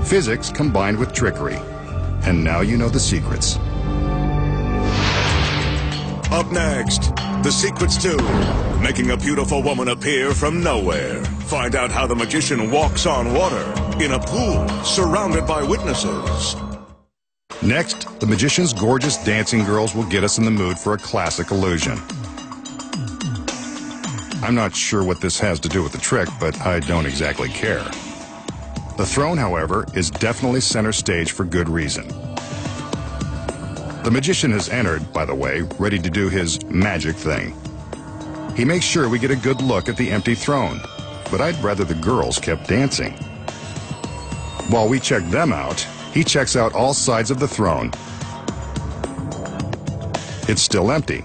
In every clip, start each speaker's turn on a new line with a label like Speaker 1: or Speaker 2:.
Speaker 1: Physics combined with trickery. And now you know the secrets.
Speaker 2: Up next, The Secrets 2, making a beautiful woman appear from nowhere. Find out how the magician walks on water in a pool surrounded by witnesses.
Speaker 1: Next, the magician's gorgeous dancing girls will get us in the mood for a classic illusion. I'm not sure what this has to do with the trick, but I don't exactly care. The throne, however, is definitely center stage for good reason. The magician has entered, by the way, ready to do his magic thing. He makes sure we get a good look at the empty throne, but I'd rather the girls kept dancing. While we check them out, he checks out all sides of the throne. It's still empty.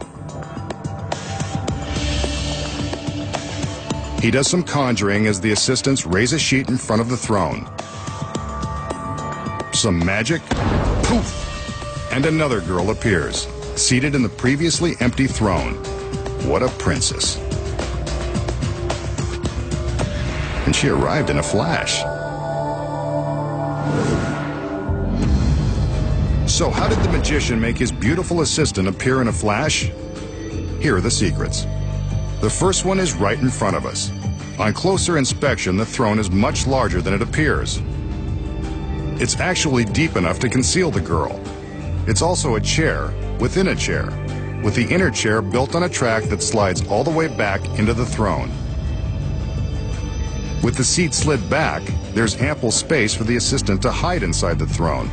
Speaker 1: He does some conjuring as the assistants raise a sheet in front of the throne. Some magic, poof, and another girl appears, seated in the previously empty throne. What a princess. And she arrived in a flash. So how did the magician make his beautiful assistant appear in a flash? Here are the secrets. The first one is right in front of us. On closer inspection, the throne is much larger than it appears. It's actually deep enough to conceal the girl. It's also a chair within a chair, with the inner chair built on a track that slides all the way back into the throne. With the seat slid back, there's ample space for the assistant to hide inside the throne.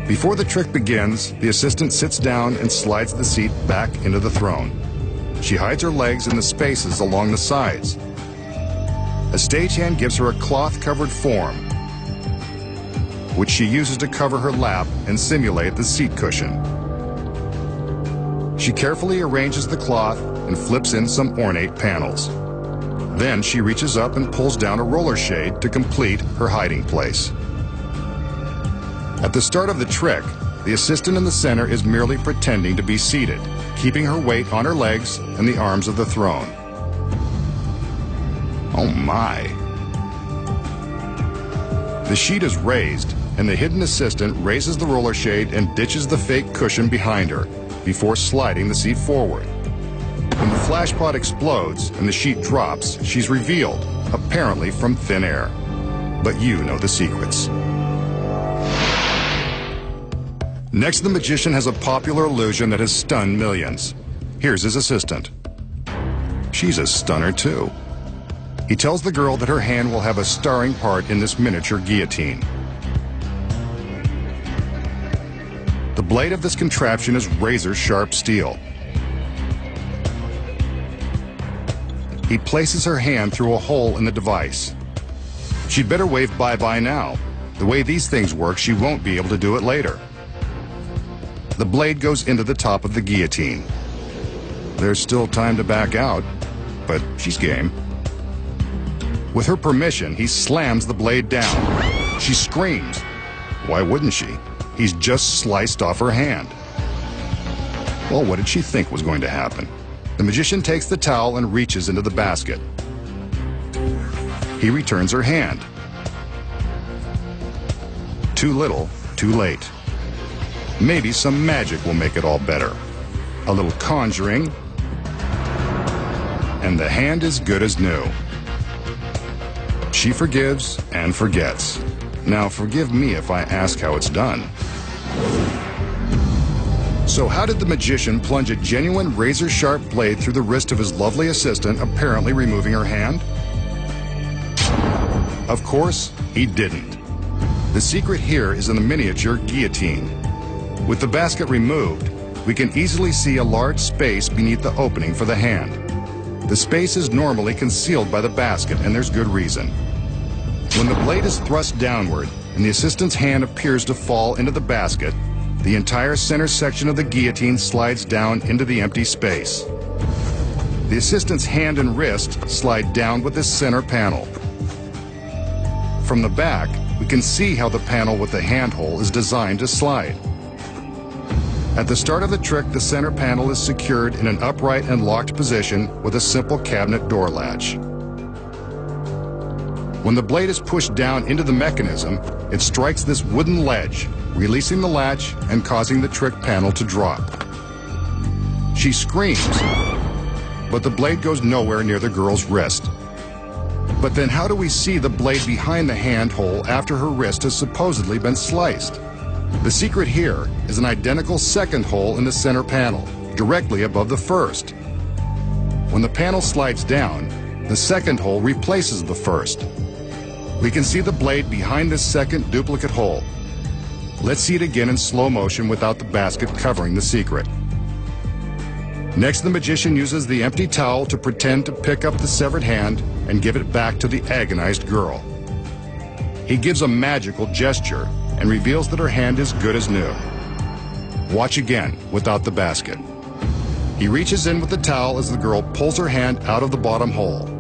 Speaker 1: Before the trick begins, the assistant sits down and slides the seat back into the throne. She hides her legs in the spaces along the sides. A stagehand gives her a cloth-covered form, which she uses to cover her lap and simulate the seat cushion. She carefully arranges the cloth and flips in some ornate panels. Then she reaches up and pulls down a roller shade to complete her hiding place. At the start of the trick, the assistant in the center is merely pretending to be seated, keeping her weight on her legs and the arms of the throne. Oh my! The sheet is raised, and the hidden assistant raises the roller shade and ditches the fake cushion behind her before sliding the seat forward. When the flash pod explodes and the sheet drops, she's revealed, apparently from thin air. But you know the secrets. Next, the magician has a popular illusion that has stunned millions. Here's his assistant. She's a stunner too. He tells the girl that her hand will have a starring part in this miniature guillotine. The blade of this contraption is razor-sharp steel. He places her hand through a hole in the device. She'd better wave bye-bye now. The way these things work, she won't be able to do it later. The blade goes into the top of the guillotine. There's still time to back out, but she's game. With her permission, he slams the blade down. She screams. Why wouldn't she? He's just sliced off her hand. Well, what did she think was going to happen? The magician takes the towel and reaches into the basket. He returns her hand. Too little, too late. Maybe some magic will make it all better. A little conjuring, and the hand is good as new. She forgives and forgets. Now forgive me if I ask how it's done. So how did the magician plunge a genuine razor-sharp blade through the wrist of his lovely assistant, apparently removing her hand? Of course, he didn't. The secret here is in the miniature guillotine. With the basket removed, we can easily see a large space beneath the opening for the hand. The space is normally concealed by the basket, and there's good reason. When the blade is thrust downward and the assistant's hand appears to fall into the basket, the entire center section of the guillotine slides down into the empty space. The assistant's hand and wrist slide down with this center panel. From the back, we can see how the panel with the handhole is designed to slide. At the start of the trick, the center panel is secured in an upright and locked position with a simple cabinet door latch. When the blade is pushed down into the mechanism, it strikes this wooden ledge, releasing the latch and causing the trick panel to drop. She screams, but the blade goes nowhere near the girl's wrist. But then how do we see the blade behind the hand hole after her wrist has supposedly been sliced? The secret here is an identical second hole in the center panel, directly above the first. When the panel slides down, the second hole replaces the first. We can see the blade behind this second duplicate hole. Let's see it again in slow motion without the basket covering the secret. Next, the magician uses the empty towel to pretend to pick up the severed hand and give it back to the agonized girl. He gives a magical gesture and reveals that her hand is good as new. Watch again without the basket. He reaches in with the towel as the girl pulls her hand out of the bottom hole.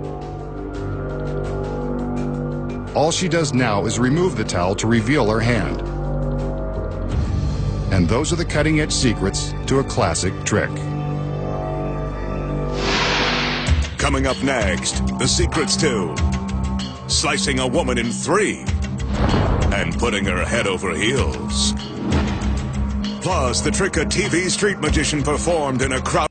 Speaker 1: All she does now is remove the towel to reveal her hand. And those are the cutting-edge secrets to a classic trick.
Speaker 2: Coming up next, the secrets to slicing a woman in 3 and putting her head over heels. Plus, the trick a TV street magician performed in a crowd.